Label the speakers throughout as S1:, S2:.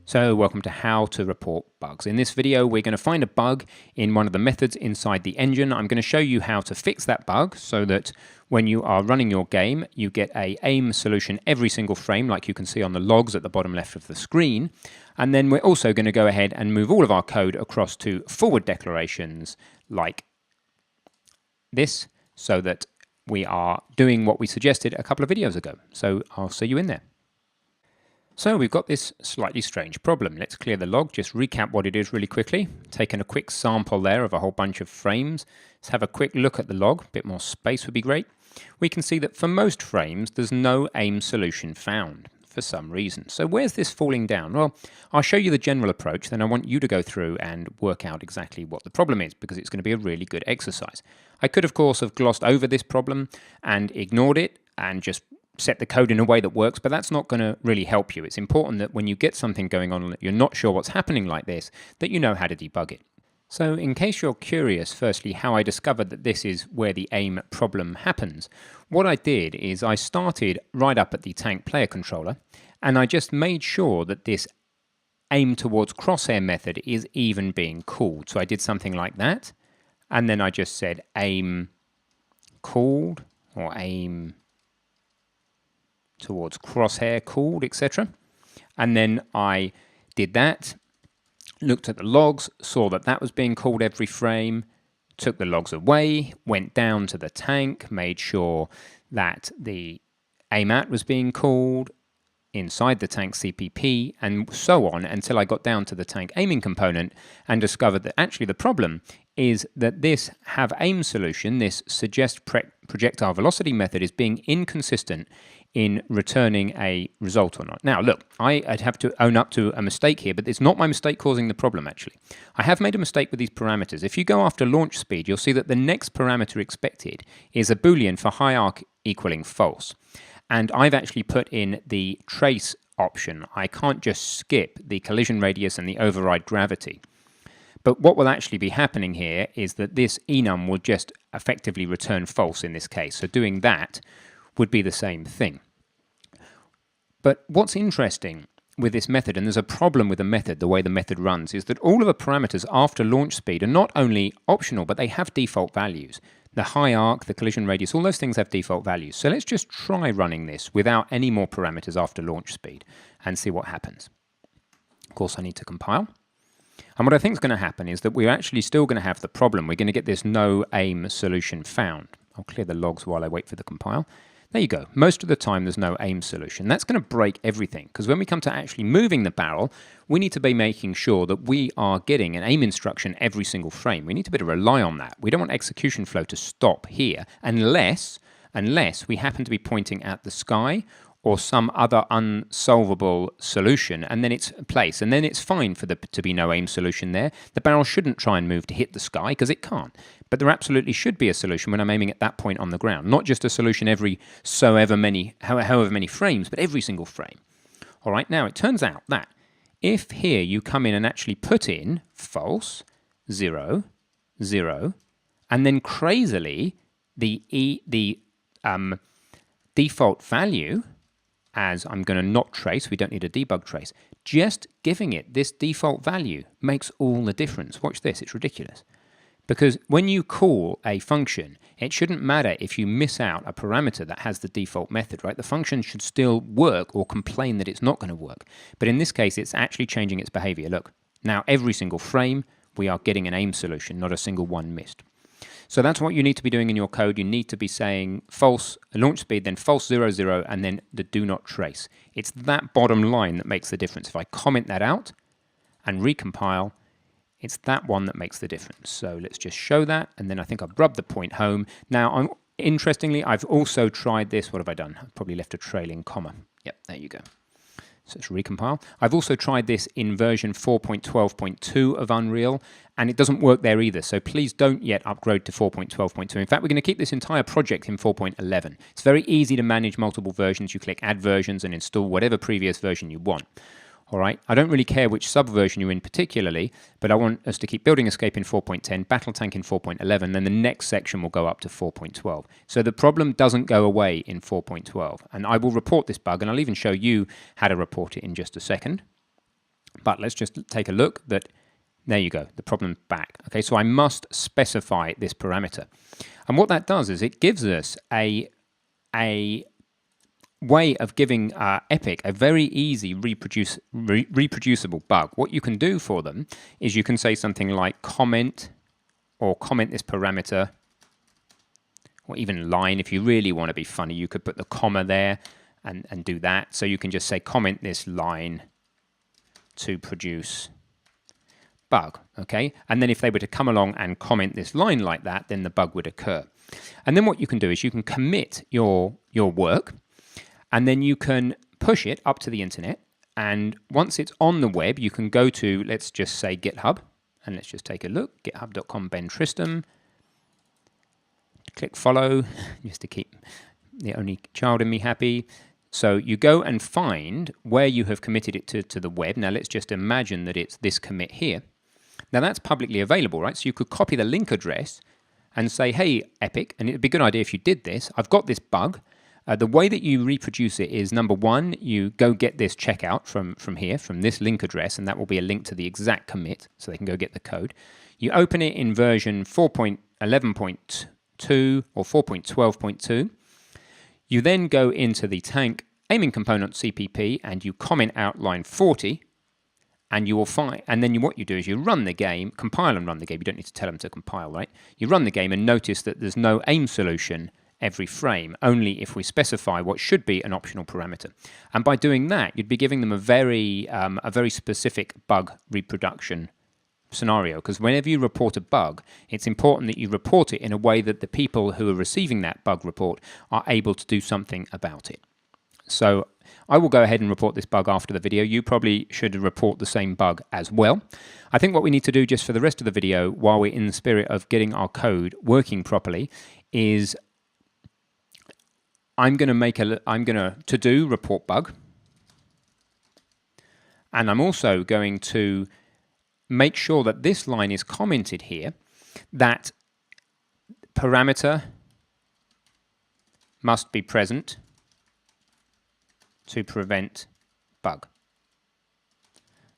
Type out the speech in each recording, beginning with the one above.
S1: So welcome to How to Report Bugs. In this video we're going to find a bug in one of the methods inside the engine. I'm going to show you how to fix that bug so that when you are running your game you get a aim solution every single frame like you can see on the logs at the bottom left of the screen. And then we're also going to go ahead and move all of our code across to forward declarations like this so that we are doing what we suggested a couple of videos ago. So I'll see you in there. So we've got this slightly strange problem. Let's clear the log, just recap what it is really quickly. Taking a quick sample there of a whole bunch of frames. Let's have a quick look at the log. A bit more space would be great. We can see that for most frames there's no aim solution found for some reason. So where's this falling down? Well, I'll show you the general approach, then I want you to go through and work out exactly what the problem is because it's going to be a really good exercise. I could of course have glossed over this problem and ignored it and just set the code in a way that works, but that's not going to really help you. It's important that when you get something going on that you're not sure what's happening like this, that you know how to debug it. So in case you're curious, firstly, how I discovered that this is where the aim problem happens, what I did is I started right up at the tank player controller and I just made sure that this aim towards crosshair method is even being called. So I did something like that, and then I just said aim called or aim towards crosshair called, etc. And then I did that, looked at the logs, saw that that was being called every frame, took the logs away, went down to the tank, made sure that the aim at was being called inside the tank CPP, and so on until I got down to the tank aiming component and discovered that actually the problem is that this have aim solution, this suggest projectile velocity method, is being inconsistent in returning a result or not. Now look, I'd have to own up to a mistake here, but it's not my mistake causing the problem actually. I have made a mistake with these parameters. If you go after launch speed, you'll see that the next parameter expected is a boolean for high arc equaling false. And I've actually put in the trace option. I can't just skip the collision radius and the override gravity. But what will actually be happening here is that this enum will just effectively return false in this case. So doing that would be the same thing. But what's interesting with this method, and there's a problem with the method, the way the method runs, is that all of the parameters after launch speed are not only optional, but they have default values. The high arc, the collision radius, all those things have default values. So let's just try running this without any more parameters after launch speed and see what happens. Of course, I need to compile. And what I think is going to happen is that we're actually still going to have the problem. We're going to get this no aim solution found. I'll clear the logs while I wait for the compile. There you go. Most of the time there's no aim solution. That's going to break everything because when we come to actually moving the barrel, we need to be making sure that we are getting an aim instruction every single frame. We need to be able to rely on that. We don't want execution flow to stop here unless we happen to be pointing at the sky or some other unsolvable solution, and then it's place, and then it's fine for there to be no aim solution there. The barrel shouldn't try and move to hit the sky because it can't. But there absolutely should be a solution when I'm aiming at that point on the ground, not just a solution every however many frames, but every single frame. All right, now it turns out that if here you come in and actually put in false, 0, 0, and then crazily the default value, as I'm going to not trace, we don't need a debug trace, just giving it this default value makes all the difference. Watch this, it's ridiculous. Because when you call a function, it shouldn't matter if you miss out a parameter that has the default method, right? The function should still work or complain that it's not going to work. But in this case, it's actually changing its behavior. Look, now every single frame, we are getting an aim solution, not a single one missed. So that's what you need to be doing in your code. You need to be saying false launch speed, then false 0, 0, and then the do not trace. It's that bottom line that makes the difference. If I comment that out and recompile, it's that one that makes the difference. So let's just show that, and then I think I've rubbed the point home. Now, interestingly, I've also tried this. What have I done? I've probably left a trailing comma. Yep, there you go. So let's recompile. I've also tried this in version 4.12.2 of Unreal, and it doesn't work there either. So please don't yet upgrade to 4.12.2. In fact, we're going to keep this entire project in 4.11. It's very easy to manage multiple versions. You click Add Versions and install whatever previous version you want. All right, I don't really care which subversion you're in particularly, but I want us to keep Building Escape in 4.10, Battle Tank in 4.11, then the next section will go up to 4.12. So the problem doesn't go away in 4.12, and I will report this bug, and I'll even show you how to report it in just a second. But let's just take a look that, there you go, the problem's back. Okay, so I must specify this parameter. And what that does is it gives us a way of giving Epic a very easy reproducible bug. What you can do for them is you can say something like comment, or comment this parameter, or even line. If you really want to be funny, you could put the comma there and do that. So you can just say comment this line to produce bug, okay? And then if they were to come along and comment this line like that, then the bug would occur. And then what you can do is you can commit your work, and then you can push it up to the internet. And once it's on the web, you can go to, let's just say GitHub, and let's just take a look, github.com Ben Tristram. Click follow, just to keep the only child in me happy. So you go and find where you have committed it to the web. Now let's just imagine that it's this commit here. Now that's publicly available, right? So you could copy the link address and say, hey, Epic, and it'd be a good idea if you did this. I've got this bug. The way that you reproduce it is, number one, you go get this checkout from here, from this link address, and that will be a link to the exact commit, so they can go get the code. You open it in version 4.11.2 or 4.12.2. You then go into the tank aiming component CPP and you comment out line 40, and you will find, and then what you do is you run the game, compile and run the game. You don't need to tell them to compile, right? You run the game and notice that there's no aim solution every frame, only if we specify what should be an optional parameter. And by doing that, you'd be giving them a very specific bug reproduction scenario, because whenever you report a bug, it's important that you report it in a way that the people who are receiving that bug report are able to do something about it. So I will go ahead and report this bug after the video. You probably should report the same bug as well. I think what we need to do just for the rest of the video, while we're in the spirit of getting our code working properly, is I'm going to to-do report bug, and I'm also going to make sure that this line is commented here, that parameter must be present to prevent bug.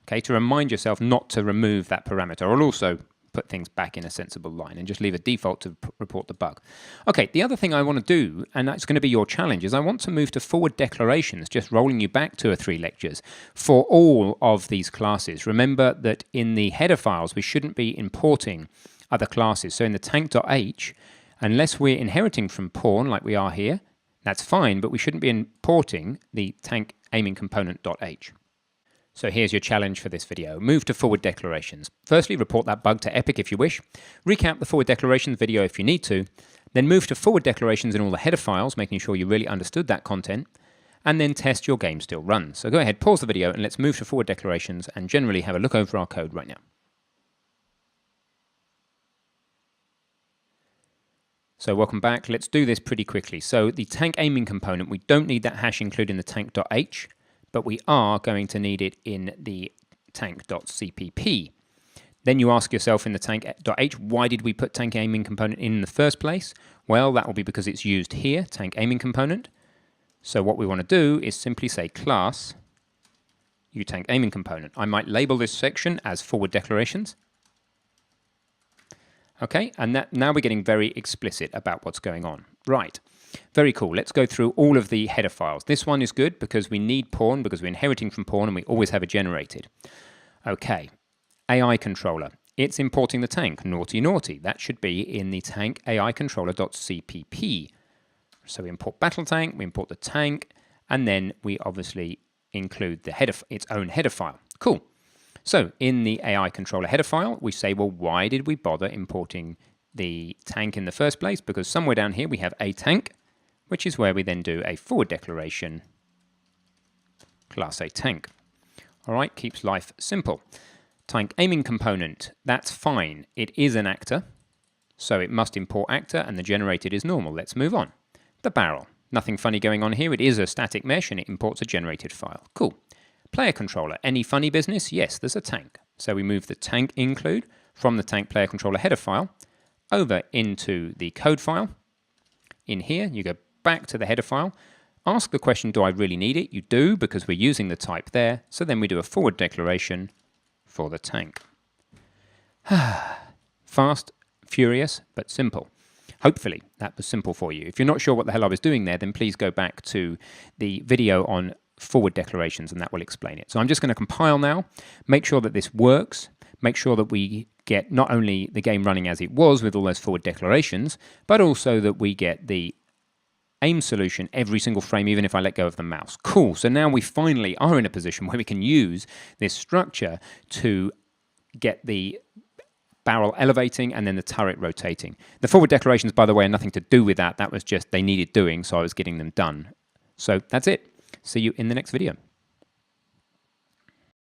S1: Okay, to remind yourself not to remove that parameter. I'll also put things back in a sensible line and just leave a default to report the bug. Okay, the other thing I want to do, and that's going to be your challenge, is I want to move to forward declarations, just rolling you back 2 or 3 lectures for all of these classes. Remember that in the header files, we shouldn't be importing other classes. So in the tank.h, unless we're inheriting from pawn like we are here, that's fine, but we shouldn't be importing the tank aiming component.h. So here's your challenge for this video. Move to forward declarations. Firstly, report that bug to Epic if you wish. Recap the forward declarations video if you need to. Then move to forward declarations in all the header files, making sure you really understood that content. And then test your game still runs. So go ahead, pause the video, and let's move to forward declarations and generally have a look over our code right now. So welcome back. Let's do this pretty quickly. So the tank aiming component, we don't need that hash included in the tank.h, but we are going to need it in the tank.cpp. Then you ask yourself in the tank.h, why did we put tank aiming component in the first place? Well, that will be because it's used here, tank aiming component. So what we want to do is simply say class utank aiming component. I might label this section as forward declarations. Okay, and now we're getting very explicit about what's going on. Right, very cool. Let's go through all of the header files. This one is good because we need pawn, because we're inheriting from pawn and we always have it generated. Okay, AI controller. It's importing the tank, naughty naughty. That should be in the tank AI controller.cpp. So we import battle tank, we import the tank, and then we obviously include the header, its own header file. Cool. So in the AI controller header file, we say, well, why did we bother importing the tank in the first place? Because somewhere down here we have a tank, which is where we then do a forward declaration, class A tank. All right, keeps life simple. Tank aiming component, that's fine. It is an actor, so it must import actor, and the generated is normal. Let's move on. The barrel, nothing funny going on here. It is a static mesh, and it imports a generated file. Cool. Player controller, any funny business? Yes, there's a tank. So we move the tank include from the tank player controller header file over into the code file. In here, you go back to the header file. ask the question, do I really need it? You do, because we're using the type there. So then we do a forward declaration for the tank. Fast, furious, but simple. Hopefully that was simple for you. If you're not sure what the hell I was doing there, then please go back to the video on forward declarations and that will explain it. So I'm just going to compile now, make sure that this works, make sure that we get not only the game running as it was with all those forward declarations, but also that we get the aim solution every single frame, even if I let go of the mouse. Cool. So now we finally are in a position where we can use this structure to get the barrel elevating and then the turret rotating. The forward declarations, by the way, are nothing to do with that. That was just they needed doing, so I was getting them done. So that's it. See you in the next video.